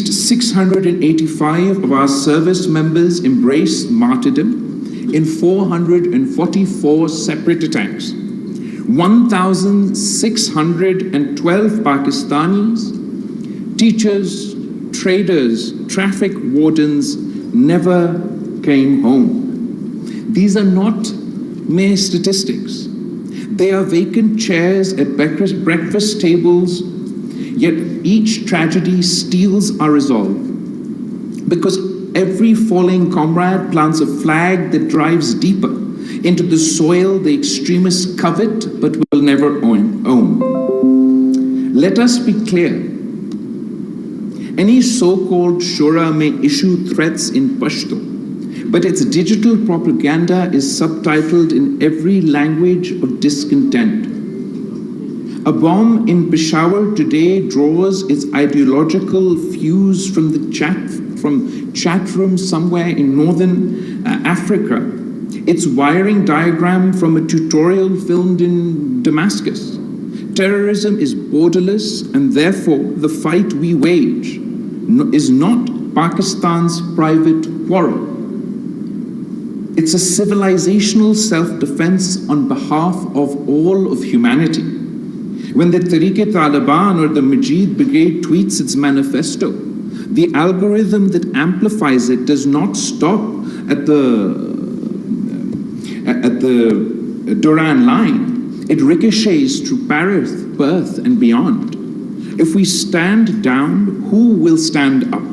least 685 of our service members embraced martyrdom in 444 separate attacks. 1,612 Pakistanis, teachers, traders, traffic wardens never came home. These are not mere statistics. They are vacant chairs at breakfast tables, yet each tragedy steals our resolve. Because every falling comrade plants a flag that drives deeper into the soil the extremists covet but will never own. Let us be clear. Any so-called Shura may issue threats in Pashto, but its digital propaganda is subtitled in every language of discontent. A bomb in Peshawar today draws its ideological fuse from the chat room somewhere in northern Africa, its wiring diagram from a tutorial filmed in Damascus. Terrorism is borderless, and therefore the fight we wage is not Pakistan's private quarrel. It's a civilizational self-defense on behalf of all of humanity. When the Tehreek-e-Taliban or the Majid Brigade tweets its manifesto, the algorithm that amplifies it does not stop at the Duran line. It ricochets through Paris, Perth, and beyond. If we stand down, who will stand up?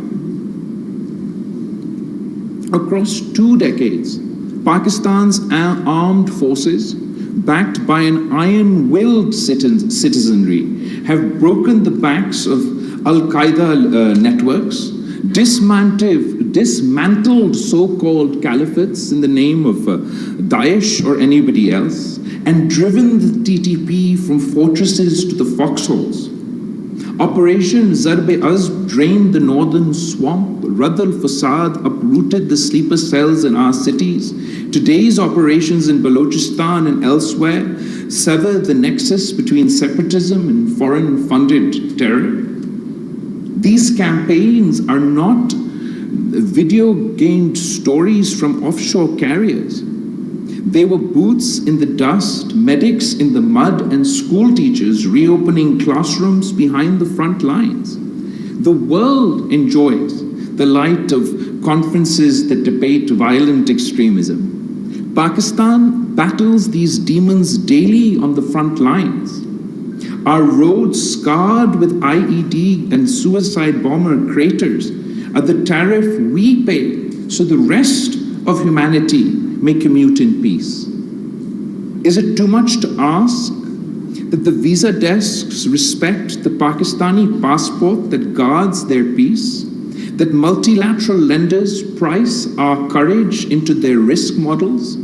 Across 2 decades, Pakistan's armed forces, backed by an iron-willed citizenry, have broken the backs of Al-Qaeda networks, dismantled so-called caliphates in the name of Daesh or anybody else, and driven the TTP from fortresses to the foxholes. Operation Zarb-e-Azb drained the northern swamp. Rad al-Fasad uprooted the sleeper cells in our cities. Today's operations in Balochistan and elsewhere sever the nexus between separatism and foreign-funded terror. These campaigns are not video-gamed stories from offshore carriers. They were boots in the dust, medics in the mud, and school teachers reopening classrooms behind the front lines. The world enjoys the light of conferences that debate violent extremism. Pakistan battles these demons daily on the front lines. Our roads scarred with IED and suicide bomber craters are the tariff we pay so the rest of humanity may commute in peace. Is it too much to ask that the visa desks respect the Pakistani passport that guards their peace? That multilateral lenders price our courage into their risk models?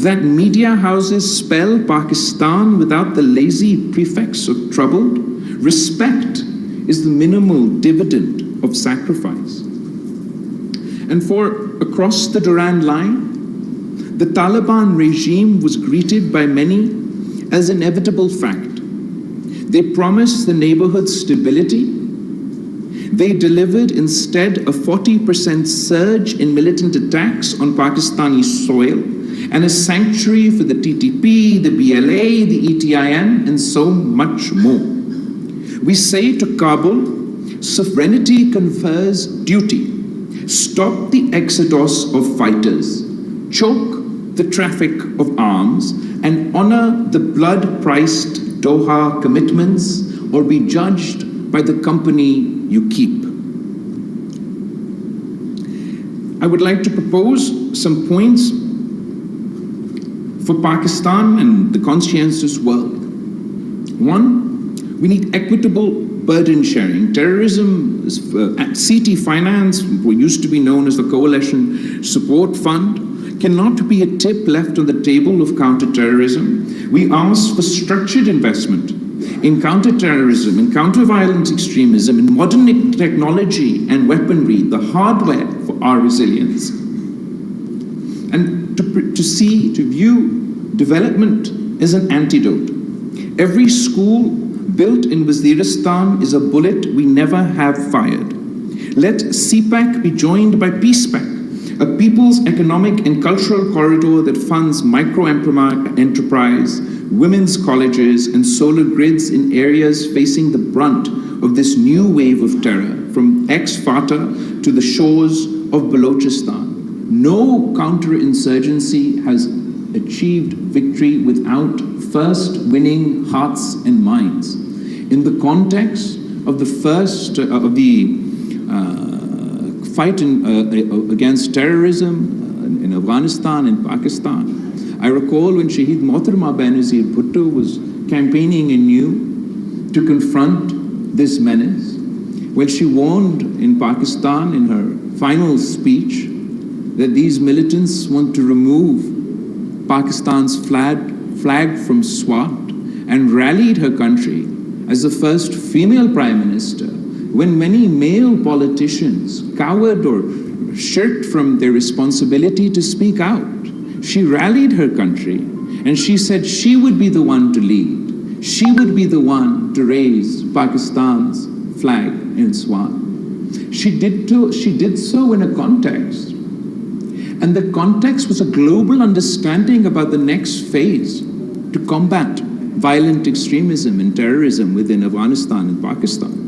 That media houses spell Pakistan without the lazy prefix of troubled? Respect is the minimal dividend of sacrifice. And for across the Durand line, the Taliban regime was greeted by many as an inevitable fact. They promised the neighborhood stability. They delivered instead a 40% surge in militant attacks on Pakistani soil and a sanctuary for the TTP, the BLA, the ETIN, and so much more. We say to Kabul, sovereignty confers duty. Stop the exodus of fighters. Choke the traffic of arms and honor the blood-priced Doha commitments, or be judged by the company you keep. I would like to propose some points for Pakistan and the conscientious world. One, we need equitable burden sharing. Terrorism, CT Finance, what used to be known as the Coalition Support Fund, cannot be a tip left on the table of counterterrorism. We ask for structured investment in counterterrorism, in counter-violent extremism, in modern technology and weaponry, the hardware for our resilience. And to view development as an antidote. Every school built in Waziristan is a bullet we never have fired. Let CPAC be joined by PeacePAC, a people's economic and cultural corridor that funds micro-enterprise, women's colleges, and solar grids in areas facing the brunt of this new wave of terror, from ex-Fata to the shores of Balochistan. No counterinsurgency has achieved victory without first winning hearts and minds. In the context of the first fight against terrorism in Afghanistan and Pakistan, I recall when Shaheed Mohtarma Benazir Bhutto was campaigning anew to confront this menace, when she warned in Pakistan in her final speech that these militants want to remove Pakistan's flag from SWAT, and rallied her country as the first female prime minister, when many male politicians cowered or shirked from their responsibility to speak out. She rallied her country, and she said she would be the one to lead. She would be the one to raise Pakistan's flag in SWAT. She did so in a context, and the context was a global understanding about the next phase to combat violent extremism and terrorism within Afghanistan and Pakistan.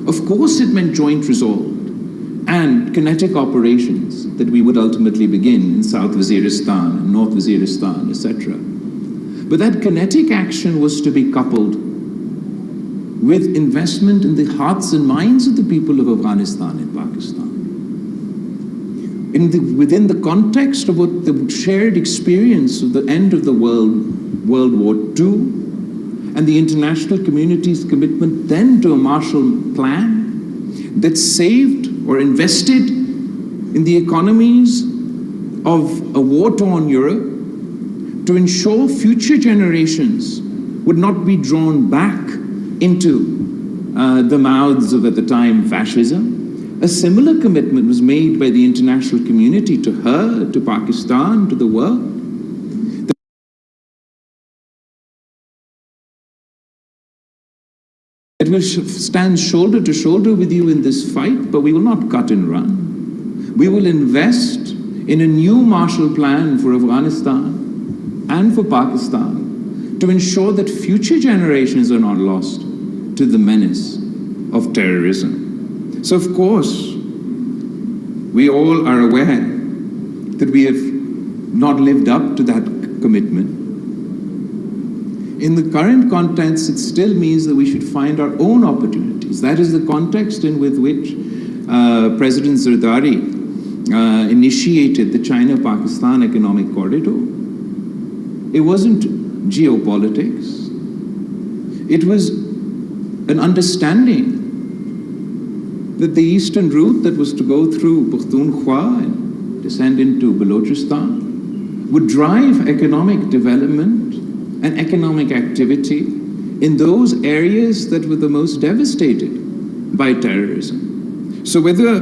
Of course, it meant joint resolve and kinetic operations that we would ultimately begin in South Waziristan and North Waziristan, etc. But that kinetic action was to be coupled with investment in the hearts and minds of the people of Afghanistan and Pakistan. Within the context of what the shared experience of the end of the World War II, and the international community's commitment then to a Marshall Plan that saved or invested in the economies of a war-torn Europe to ensure future generations would not be drawn back into the mouths of, at the time, fascism. A similar commitment was made by the international community to her, to Pakistan, to the world. It will stand shoulder to shoulder with you in this fight, but we will not cut and run. We will invest in a new Marshall Plan for Afghanistan and for Pakistan to ensure that future generations are not lost to the menace of terrorism. So, of course, we all are aware that we have not lived up to that commitment. In the current context, it still means that we should find our own opportunities. That is the context in with which President Zardari initiated the China-Pakistan Economic Corridor. It wasn't geopolitics. It was an understanding that the eastern route that was to go through Pakhtunkhwa and descend into Balochistan would drive economic development and economic activity in those areas that were the most devastated by terrorism. So whether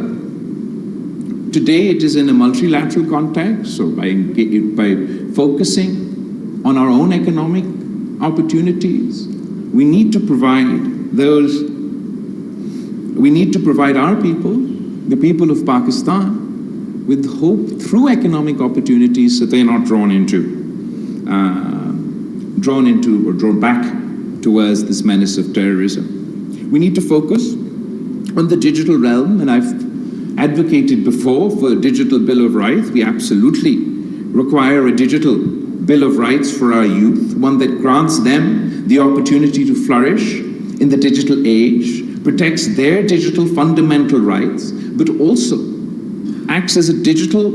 today it is in a multilateral context or by focusing on our own economic opportunities, we need to provide our people, the people of Pakistan, with hope through economic opportunities so they're not drawn back towards this menace of terrorism. We need to focus on the digital realm, and I've advocated before for a digital Bill of Rights. We absolutely require a digital Bill of Rights for our youth, one that grants them the opportunity to flourish in the digital age, protects their digital fundamental rights, but also acts as a digital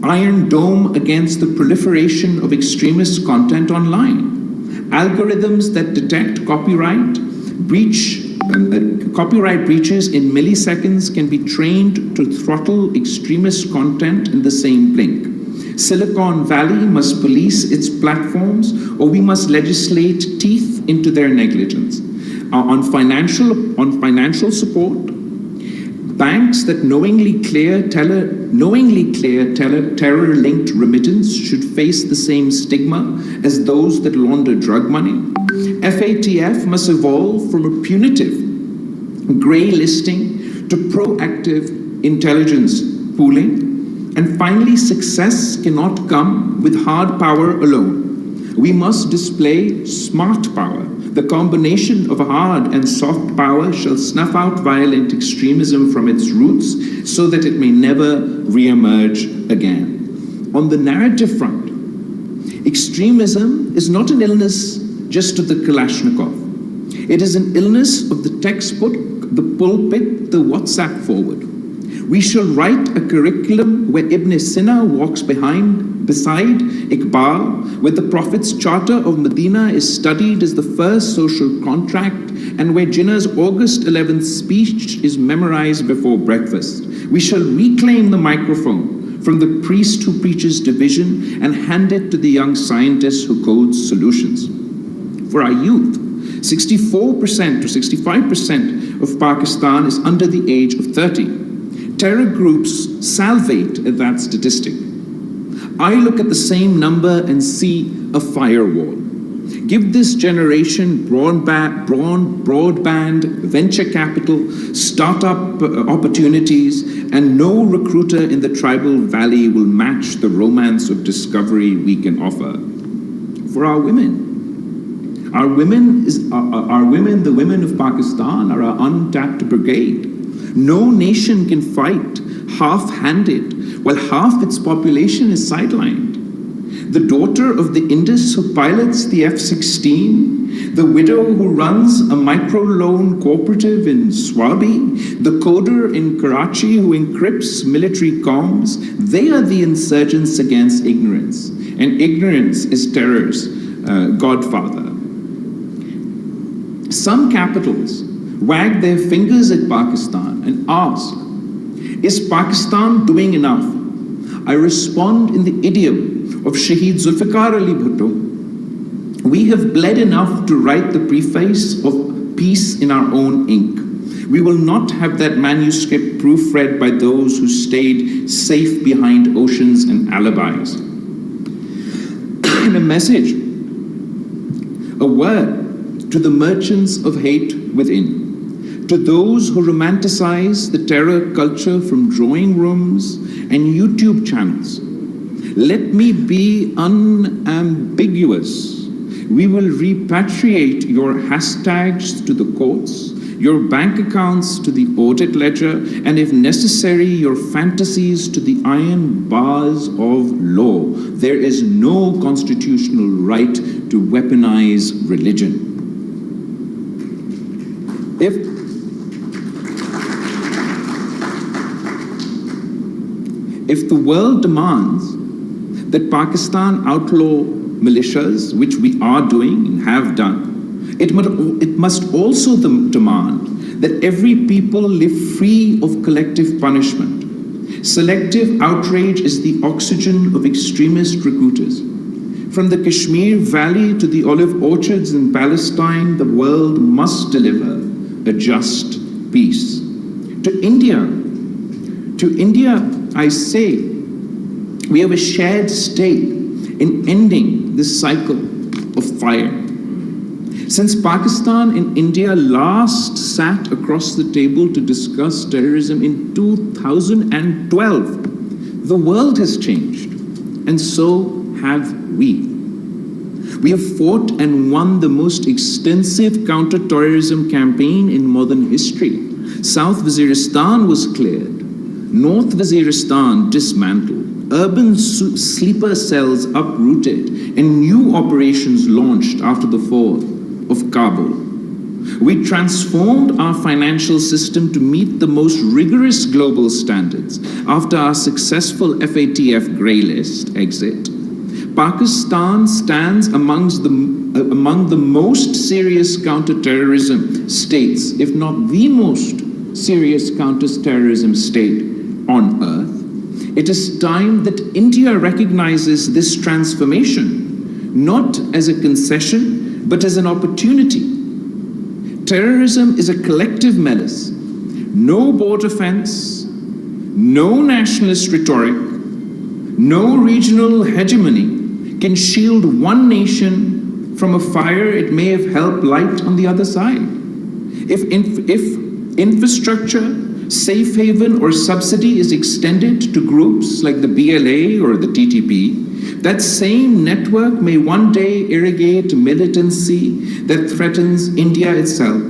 iron dome against the proliferation of extremist content online. Algorithms that detect copyright breaches in milliseconds can be trained to throttle extremist content in the same blink. Silicon Valley must police its platforms, or we must legislate teeth into their negligence. On financial support, banks that knowingly clear terror-linked remittance should face the same stigma as those that launder drug money. FATF must evolve from a punitive grey listing to proactive intelligence pooling, and finally, success cannot come with hard power alone. We must display smart power. The combination of hard and soft power shall snuff out violent extremism from its roots so that it may never re-emerge again. On the narrative front, extremism is not an illness just of the Kalashnikov. It is an illness of the textbook, the pulpit, the WhatsApp forward. We shall write a curriculum where Ibn Sina walks beside Iqbal, where the Prophet's Charter of Medina is studied as the first social contract, and where Jinnah's August 11th speech is memorized before breakfast. We shall reclaim the microphone from the priest who preaches division and hand it to the young scientist who codes solutions. For our youth, 64% to 65% of Pakistan is under the age of 30. Terror groups salivate at that statistic. I look at the same number and see a firewall. Give this generation broadband, venture capital, startup opportunities, and no recruiter in the tribal valley will match the romance of discovery we can offer. For our women, the women of Pakistan are our untapped brigade. No nation can fight half-handed while half its population is sidelined. The daughter of the Indus who pilots the F-16, the widow who runs a microloan cooperative in Swabi, the coder in Karachi who encrypts military comms, they are the insurgents against ignorance. And ignorance is terror's godfather. Some capitals wag their fingers at Pakistan and ask, is Pakistan doing enough? I respond in the idiom of Shaheed Zulfikar Ali Bhutto. We have bled enough to write the preface of peace in our own ink. We will not have that manuscript proofread by those who stayed safe behind oceans and alibis. And a message, a word to the merchants of hate within. To those who romanticize the terror culture from drawing rooms and YouTube channels, let me be unambiguous. We will repatriate your hashtags to the courts, your bank accounts to the audit ledger, and if necessary, your fantasies to the iron bars of law. There is no constitutional right to weaponize religion. If the world demands that Pakistan outlaw militias, which we are doing and have done, it must also demand that every people live free of collective punishment. Selective outrage is the oxygen of extremist recruiters. From the Kashmir Valley to the olive orchards in Palestine, the world must deliver a just peace. To India, I say, we have a shared stake in ending this cycle of fire. Since Pakistan and India last sat across the table to discuss terrorism in 2012, the world has changed, and so have we. We have fought and won the most extensive counter-terrorism campaign in modern history. South Waziristan was cleared. North Waziristan dismantled, urban sleeper cells uprooted, and new operations launched after the fall of Kabul. We transformed our financial system to meet the most rigorous global standards after our successful FATF grey list exit. Pakistan stands among the most serious counter-terrorism states, if not the most serious counter-terrorism state on earth. It is time that India recognizes this transformation, not as a concession, but as an opportunity. Terrorism is a collective menace. No border fence, no nationalist rhetoric, no regional hegemony can shield one nation from a fire it may have helped light on the other side. If infrastructure, safe haven or subsidy is extended to groups like the BLA or the TTP, that same network may one day irrigate militancy that threatens India itself.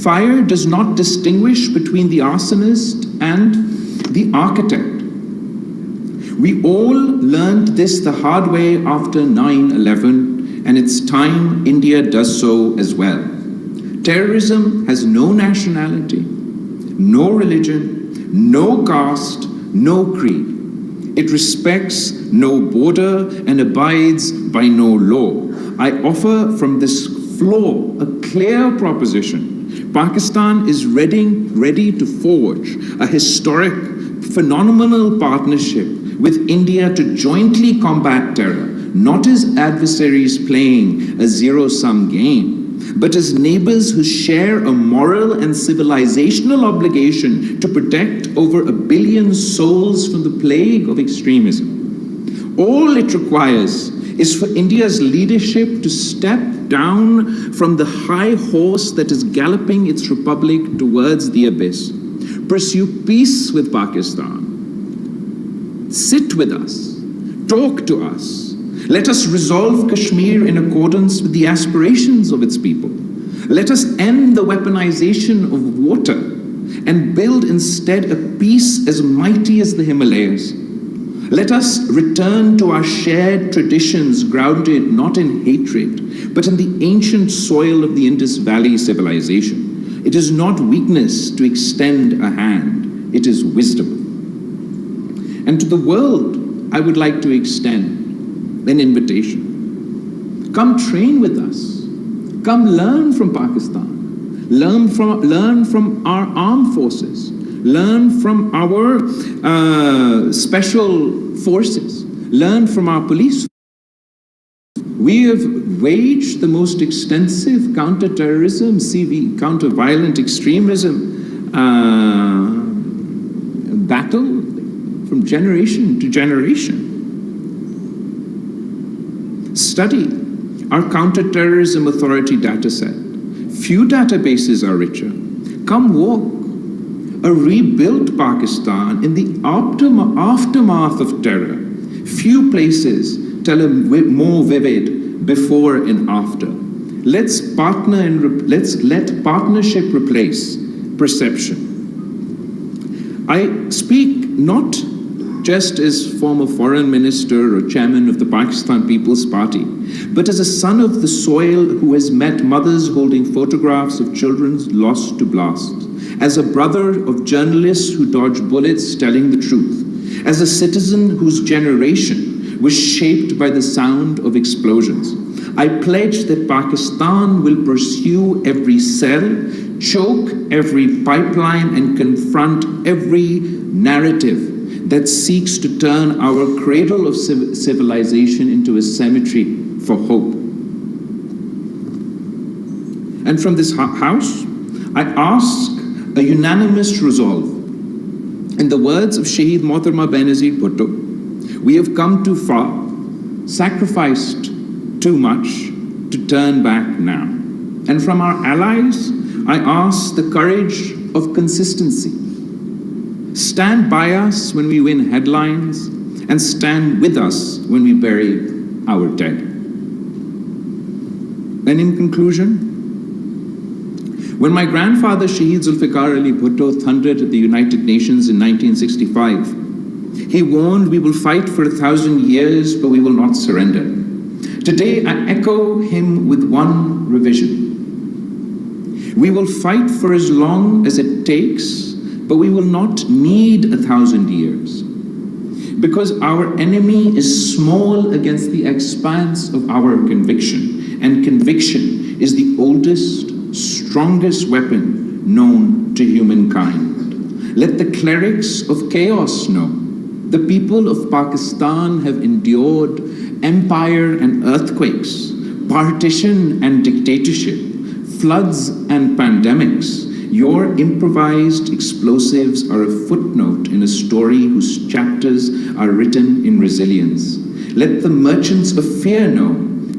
Fire does not distinguish between the arsonist and the architect. We all learned this the hard way after 9/11, and it's time India does so as well. Terrorism has no nationality, no religion, no caste, no creed. It respects no border and abides by no law. I offer from this floor a clear proposition. Pakistan is ready to forge a historic, phenomenal partnership with India to jointly combat terror, not as adversaries playing a zero-sum game, but as neighbors who share a moral and civilizational obligation to protect over 1 billion souls from the plague of extremism. All it requires is for India's leadership to step down from the high horse that is galloping its republic towards the abyss. Pursue peace with Pakistan. Sit with us. Talk to us. Let us resolve Kashmir in accordance with the aspirations of its people. Let us end the weaponization of water and build instead a peace as mighty as the Himalayas. Let us return to our shared traditions grounded not in hatred, but in the ancient soil of the Indus Valley civilization. It is not weakness to extend a hand, it is wisdom. And to the world, I would like to extend an invitation. Come train with us. Come learn from Pakistan. Learn from our armed forces. Learn from our special forces. Learn from our police. We have waged the most extensive counter-terrorism, counter-violent extremism battle from generation to generation. Study our counter-terrorism authority dataset. Few databases are richer. Come walk a rebuilt Pakistan in the aftermath of terror. Few places tell a more vivid before and after. Let's partner and let partnership replace perception. I speak not just as former foreign minister or chairman of the Pakistan People's Party, but as a son of the soil who has met mothers holding photographs of children lost to blasts, as a brother of journalists who dodge bullets telling the truth, as a citizen whose generation was shaped by the sound of explosions. I pledge that Pakistan will pursue every cell, choke every pipeline, and confront every narrative that seeks to turn our cradle of civilization into a cemetery for hope. And from this house, I ask a unanimous resolve. In the words of Shaheed Mohtarma Benazir Bhutto, we have come too far, sacrificed too much to turn back now. And from our allies, I ask the courage of consistency. Stand by us when we win headlines, and stand with us when we bury our dead. And in conclusion, when my grandfather Shaheed Zulfikar Ali Bhutto thundered at the United Nations in 1965, he warned, "We will fight for 1,000 years, but we will not surrender." Today, I echo him with one revision. We will fight for as long as it takes, but we will not need 1,000 years, because our enemy is small against the expanse of our conviction, and conviction is the oldest, strongest weapon known to humankind. Let the clerics of chaos know the people of Pakistan have endured empire and earthquakes, partition and dictatorship, floods and pandemics. Your improvised explosives are a footnote in a story whose chapters are written in resilience. Let the merchants of fear know,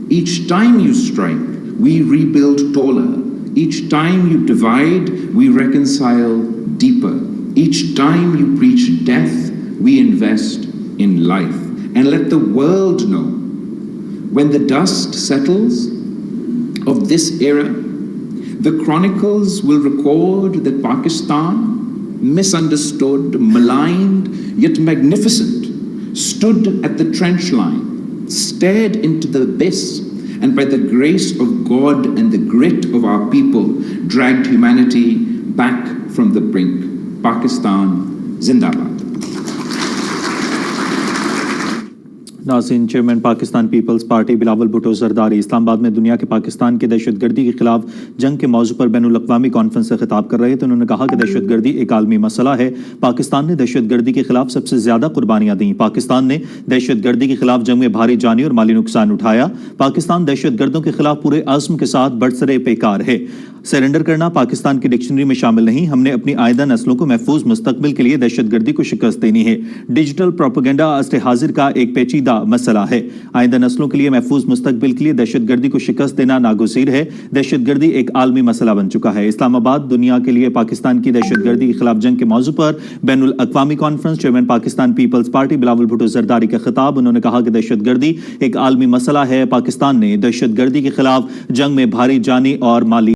each time you strike, we rebuild taller. Each time you divide, we reconcile deeper. Each time you preach death, we invest in life. And let the world know, when the dust settles of this era, the chronicles will record that Pakistan, misunderstood, maligned, yet magnificent, stood at the trench line, stared into the abyss, and by the grace of God and the grit of our people, dragged humanity back from the brink. Pakistan, Zindabad. नाज़रीन, chairman Pakistan peoples party Bilawal Bhutto Zardari Islamabad में दुनिया के पाकिस्तान की दहशतगर्दी के खिलाफ जंग के मौजू पर बैनुल अक़वामी कॉन्फ्रेंस से खिताब कर रहे थे। उन्होंने कहा कि दहशतगर्दी एक आलमी मसला है। पाकिस्तान ने दहशतगर्दी के खिलाफ सबसे ज्यादा कुर्बानियां दी। पाकिस्तान ने दहशतगर्दी के खिलाफ जंग में भारी जानी और माली नुकसान उठाया। पाकिस्तान दहशतगर्दों के खिलाफ पूरे आज़म के साथ बरसरे पेकार है। सरेंडर करना पाकिस्तान की डिक्शनरी में शामिल नहीं। हमने अपनी आइंदा नस्लों को महफूज मुस्तकबिल के लिए दहशतगर्दी को शिकस्त देनी है। डिजिटल प्रोपेगेंडा अस्ते हाजिर का एक पेचीदा मसला है। आइंदा नस्लों के लिए महफूज मुस्तकबिल के लिए दहशतगर्दी को शिकस्त देना नागुज़ीर है। दहशतगर्दी एक आलमी मसला बन चुका है। इस्लामाबाद दुनिया के लिए पाकिस्तान की दहशतगर्दी के खिलाफ जंग के मौजू पर बैनुल अक़वामी conference, chairman Pakistan peoples party Bilawal Bhutto Zardari का खिताब। उन्होंने कहा कि दहशतगर्दी एक आलमी मसला है। पाकिस्तान ने दहशतगर्दी के खिलाफ जंग में भारी जानी और माली